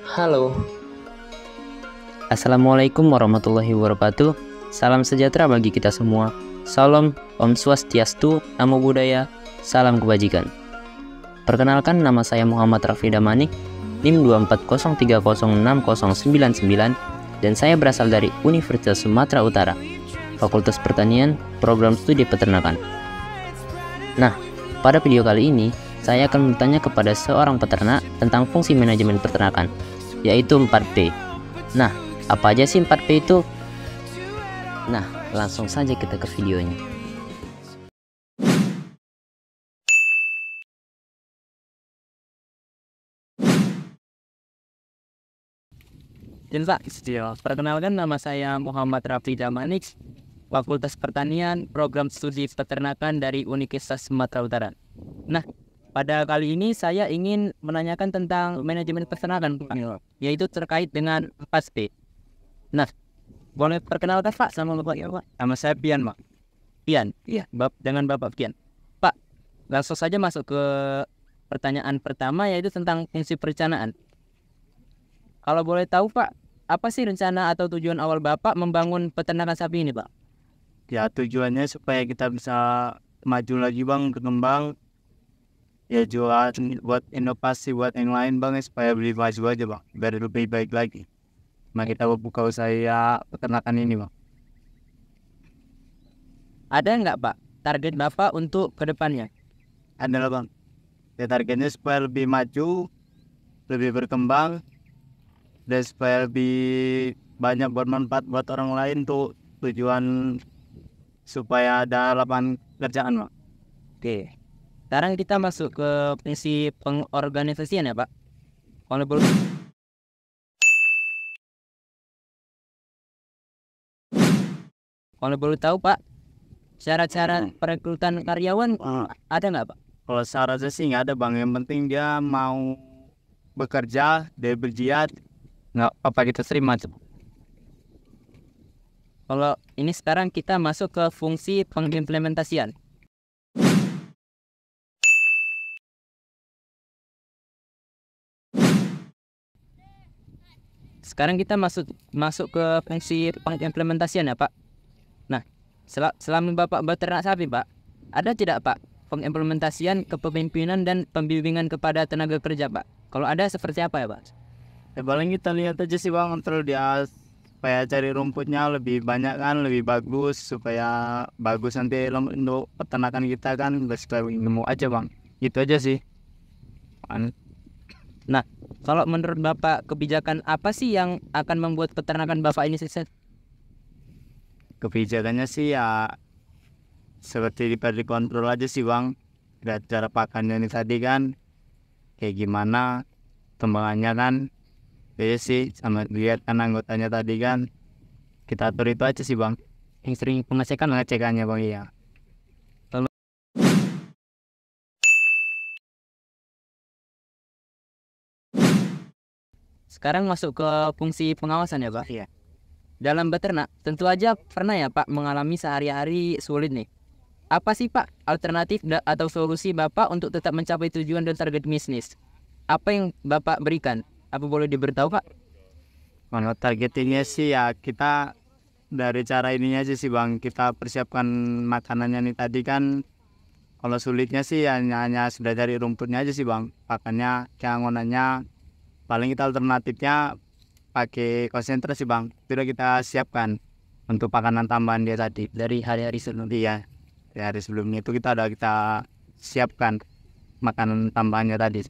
Halo, Assalamualaikum warahmatullahi wabarakatuh. Salam sejahtera bagi kita semua. Salam, Om Swastiastu, Namo Buddhaya, salam kebajikan. Perkenalkan, nama saya Muhammad Raffi Damanik, NIM 240306099, dan saya berasal dari Universitas Sumatera Utara, Fakultas Pertanian, Program Studi Peternakan. Nah, pada video kali ini, saya akan bertanya kepada seorang peternak tentang fungsi manajemen peternakan, yaitu 4P. Nah, apa aja sih 4P itu? Nah, langsung saja kita ke videonya. Dan Pak, perkenalkan, nama saya Muhammad Raffi Damanik, Fakultas Pertanian, Program Studi Peternakan dari Universitas Sumatera Utara. Nah, pada kali ini saya ingin menanyakan tentang manajemen peternakan, Pak, yaitu terkait dengan 4P. Nah, boleh perkenalkan Pak sama Bapak ya, Pak? Nama saya Pian, Pak. Pian? Iya, dengan Bapak Pian. Pak, langsung saja masuk ke pertanyaan pertama, yaitu tentang fungsi perencanaan. Kalau boleh tahu Pak, apa sih rencana atau tujuan awal Bapak membangun peternakan sapi ini, Pak? Ya, tujuannya supaya kita bisa maju lagi, Bang, berkembang. Ya, jual buat inovasi buat yang lain, Bang, supaya lebih maju aja, Bang. Biar lebih baik lagi. Nah, kita buka usaha peternakan ini, Bang. Ada nggak Pak target Bapak untuk kedepannya? Adalah, Bang. Ya, targetnya supaya lebih maju, lebih berkembang, dan supaya lebih banyak bermanfaat buat orang lain, tuh tujuan supaya ada lapangan kerjaan, Bang. Oke. Sekarang kita masuk ke fungsi pengorganisasian ya Pak. Kalau boleh tahu Pak, cara-cara perekrutan karyawan ada nggak Pak? Kalau syaratnya sih nggak ada, Bang. Yang penting dia mau bekerja, dia berjihad, nggak apa kita terima tuh. Kalau ini sekarang kita masuk ke fungsi pengimplementasian. Sekarang kita masuk ke fungsi pengimplementasian ya Pak. Nah, selama Bapak beternak sapi Pak, ada tidak Pak pengimplementasian kepemimpinan dan pembimbingan kepada tenaga kerja Pak? Kalau ada seperti apa ya Pak? Ya paling kita lihat aja sih, Bang, terus dia supaya cari rumputnya lebih banyak kan, lebih bagus, supaya bagus nanti untuk peternakan kita kan, supaya nemu aja, Bang. Gitu aja sih. Nah, kalau menurut Bapak, kebijakan apa sih yang akan membuat peternakan Bapak ini sukses? Kebijakannya sih ya seperti dikontrol aja sih, Bang. Lihat cara pakannya ini tadi kan kayak gimana tembangannya kan. Ya sih, sama lihat kan anggotanya tadi kan, kita atur itu aja sih, Bang. Yang sering Pengecekannya, Bang, iya. Sekarang masuk ke fungsi pengawasan ya Pak? Iya. Dalam beternak, tentu aja pernah ya Pak mengalami sehari-hari sulit nih. Apa sih Pak alternatif atau solusi Bapak untuk tetap mencapai tujuan dan target bisnis? Apa yang Bapak berikan? Apa boleh diberitahu Pak? Kalau targetingnya sih ya kita dari cara ininya aja sih, Bang. Kita persiapkan makanannya nih tadi kan. Kalau sulitnya sih hanya sudah cari rumputnya aja sih, Bang. Pakannya, keangonannya, paling kita alternatifnya pakai konsentrasi, Bang. Sudah kita siapkan untuk pakanan tambahan dia tadi Dari hari-hari sebelumnya. Iya, di hari sebelumnya itu kita siapkan makanan tambahannya tadi.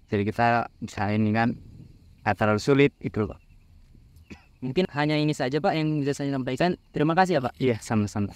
Jadi kita bisa ini kan nggak terlalu sulit itu loh. Mungkin hanya ini saja Pak yang bisa saya sampaikan. Terima kasih ya Pak. Iya, sama-sama.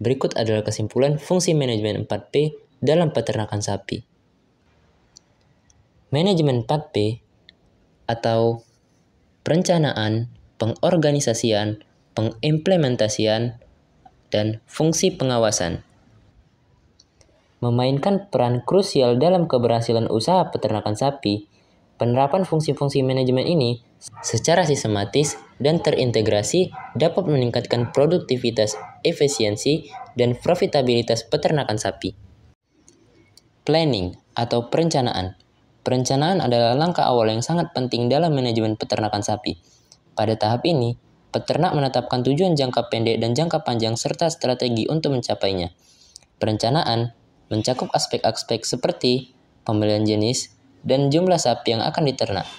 Berikut adalah kesimpulan fungsi manajemen 4P dalam peternakan sapi. Manajemen 4P atau perencanaan, pengorganisasian, pengimplementasian, dan fungsi pengawasan memainkan peran krusial dalam keberhasilan usaha peternakan sapi. Penerapan fungsi-fungsi manajemen ini secara sistematis dan terintegrasi dapat meningkatkan produktivitas, efisiensi, dan profitabilitas peternakan sapi. Planning atau perencanaan. Perencanaan adalah langkah awal yang sangat penting dalam manajemen peternakan sapi. Pada tahap ini, peternak menetapkan tujuan jangka pendek dan jangka panjang serta strategi untuk mencapainya. Perencanaan mencakup aspek-aspek seperti pemilihan jenis dan jumlah sapi yang akan diternak,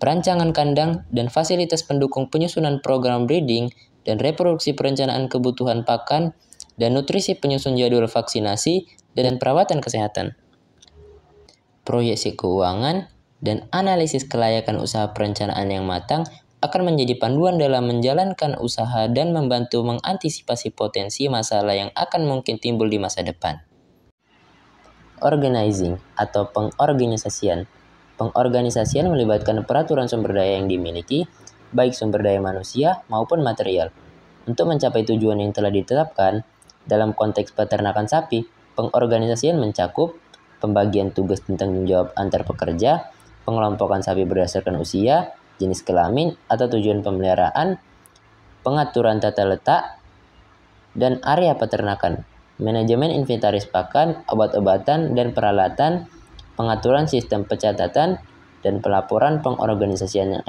perancangan kandang dan fasilitas pendukung penyusunan program breeding dan reproduksi, perencanaan kebutuhan pakan dan nutrisi, penyusun jadwal vaksinasi dan perawatan kesehatan, proyeksi keuangan, dan analisis kelayakan usaha. Perencanaan yang matang akan menjadi panduan dalam menjalankan usaha dan membantu mengantisipasi potensi masalah yang akan mungkin timbul di masa depan. Organizing atau pengorganisasian. Pengorganisasian melibatkan peraturan sumber daya yang dimiliki, baik sumber daya manusia maupun material. Untuk mencapai tujuan yang telah ditetapkan, dalam konteks peternakan sapi, pengorganisasian mencakup pembagian tugas dan tanggung jawab antar pekerja, pengelompokan sapi berdasarkan usia, jenis kelamin atau tujuan pemeliharaan, pengaturan tata letak, dan area peternakan, manajemen inventaris pakan, obat-obatan, dan peralatan, pengaturan sistem pencatatan, dan pelaporan pengorganisasian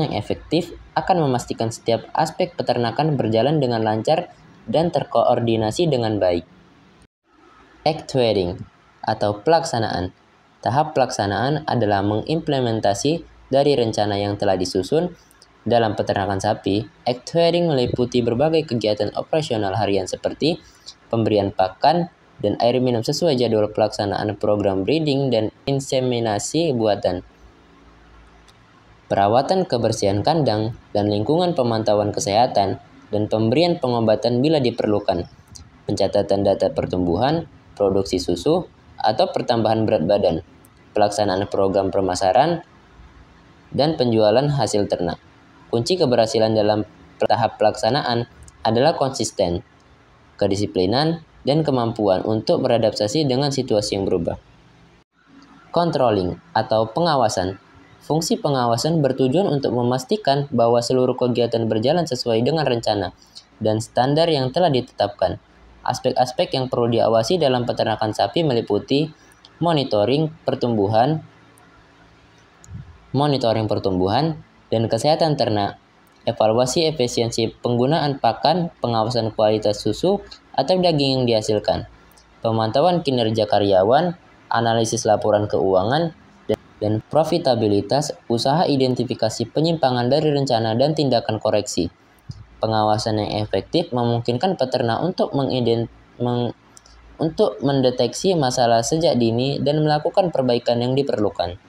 yang efektif akan memastikan setiap aspek peternakan berjalan dengan lancar dan terkoordinasi dengan baik. Actuating atau pelaksanaan. Tahap pelaksanaan adalah mengimplementasi dari rencana yang telah disusun. Dalam peternakan sapi, actuating meliputi berbagai kegiatan operasional harian seperti pemberian pakan dan air minum sesuai jadwal, pelaksanaan program breeding dan inseminasi buatan, perawatan kebersihan kandang dan lingkungan, pemantauan kesehatan, dan pemberian pengobatan bila diperlukan, pencatatan data pertumbuhan, produksi susu, atau pertambahan berat badan, pelaksanaan program pemasaran, dan penjualan hasil ternak. Kunci keberhasilan dalam tahap pelaksanaan adalah konsisten, kedisiplinan, dan kemampuan untuk beradaptasi dengan situasi yang berubah. Controlling atau pengawasan. Fungsi pengawasan bertujuan untuk memastikan bahwa seluruh kegiatan berjalan sesuai dengan rencana dan standar yang telah ditetapkan. Aspek-aspek yang perlu diawasi dalam peternakan sapi meliputi monitoring pertumbuhan dan kesehatan ternak, evaluasi efisiensi penggunaan pakan, pengawasan kualitas susu atau daging yang dihasilkan, pemantauan kinerja karyawan, analisis laporan keuangan, dan profitabilitas usaha, identifikasi penyimpangan dari rencana dan tindakan koreksi. Pengawasan yang efektif memungkinkan peternak untuk mendeteksi masalah sejak dini dan melakukan perbaikan yang diperlukan.